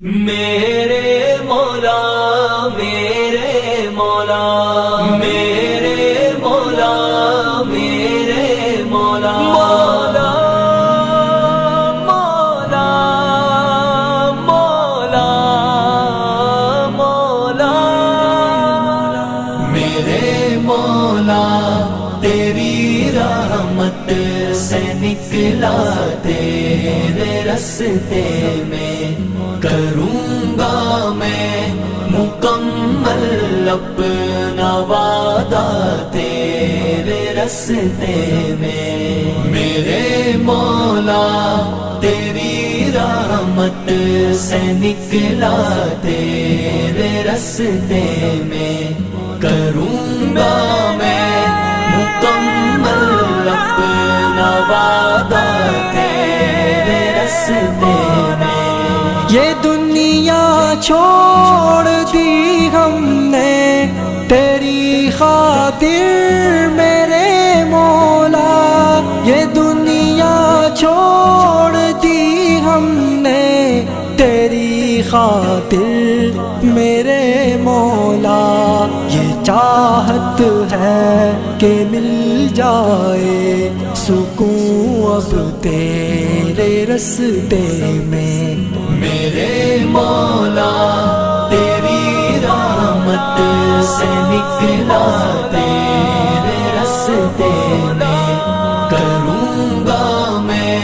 میرے مولا میرے مولا میرے مولا میرے مولا مولا مولا مولا مولا میرے مولا تیری رحمت سے نکلا تیرے رستے میں کروں گا میں مکمل اپنا وعدہ تیرے رستے میں میرے مولا تیری رحمت سے نکلا تیرے رستے میں کروں گا میں مکمل اپنا وعدہ تیرے رستے میں یہ دنیا چھوڑ دی ہم نے تیری خاطر میرے مولا، یہ دنیا چھوڑ دی ہم نے تیری خاطر میرے مولا، یہ چاہت ہے کہ مل جائے سکون اب تیرے رستے میں میرے مولا تیری رحمت سے نکلا تیرے رستے میں کروں گا میں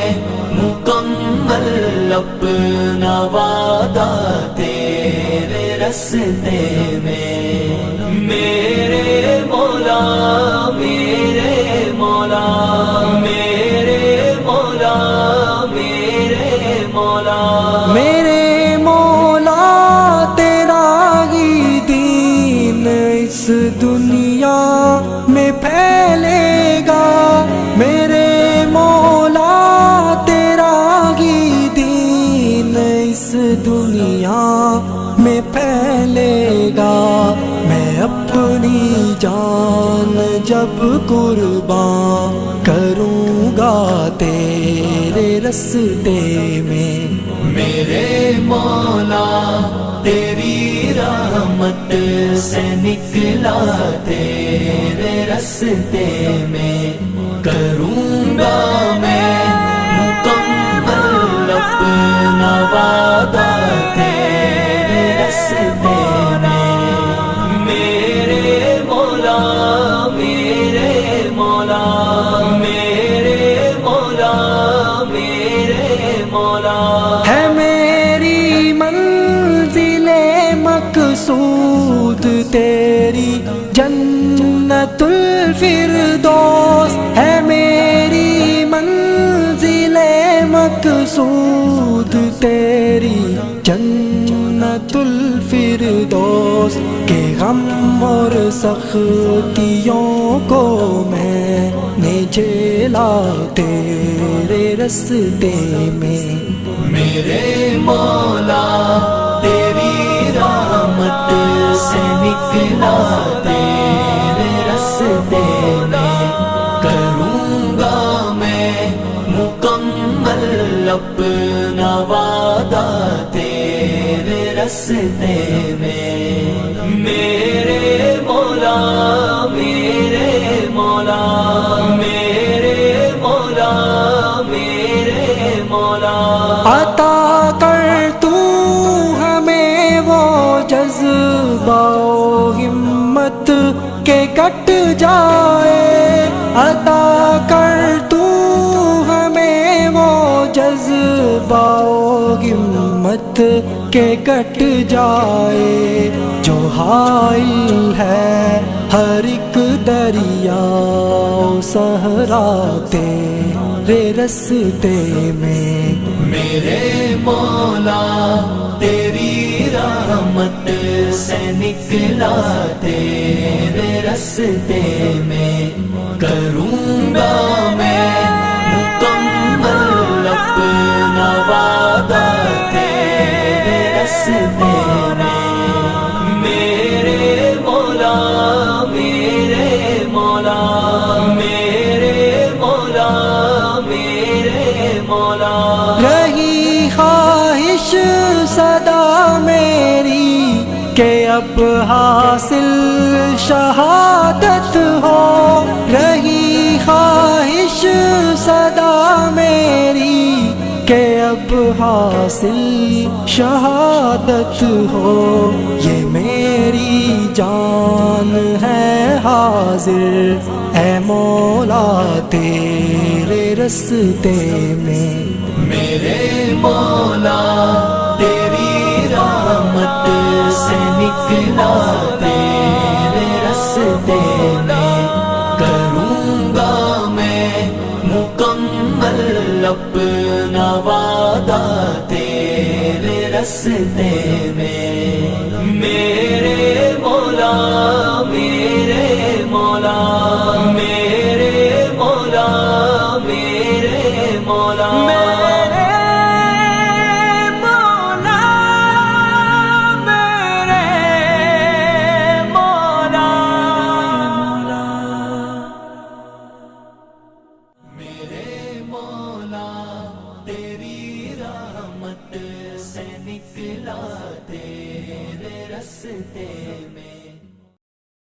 مکمل اپنا وعدہ تیرے رستے میں میرے مولا میرے مولا میرے مولا میرے مولا میرے مولا تیرا ہی دین اس دنیا میں پھیلے گا، میرے مولا تیرا ہی دین اس دنیا میں پھیلے گا، میں اپنی جان جب قربان کروں گا تیرے رستے میں میرے مولا تیری رحمت سے نکلا تیرے رستے میں کروں گا میں مکمل اپنا وعدہ تیرے رستے میں میرے مولا میرے مولا میرے مولا میرے مولا ہے میری منزل مقصود تیری جنت الفردوس، ہے میری منزل مقصود تیری جنت الفردوس، کہ غم اور سختیوں کو میں نے جھیلا تیرے رستے میں میرے مولا تیری رحمت سے نکلا تیرے رستے میں کروں گا میں مکمل اپنا وعدہ تیرے رستے میں میرے مولا میرے مولا میرے مولا میرے مولا عطا کر تو ہمیں وہ جذبہ و ہمت کہ کٹ جائے، عطا کر تو ہمیں وہ جذبہ و ہمت کہ کٹ جائے، جو حائل ہے ہر ایک دریا و صحرا تیرے رستے میں میرے مولا تیری رحمت سے نکلا تیرے رستے میں کروں گا میں مکمل اپنا وعدہ تیرے رستے میں میرے مولا میرے مولا میرے مولا میرے مولا رہی خواہش صدا حاصل شہادت ہو رہی خواہش صدا میری کہ اب حاصل شہادت ہو یہ میری جان ہے حاضر اے مولا تیرے رستے میں میرے مولا تیری رحمت سے نکلا تیرے رستے میں کروں گا میں مکمل اپنا وعدہ تیرے رستے میں میرے مولا میرے مولا میرے مولا میرے مولا تیری رحمت سے نکلا تیرے رستے میں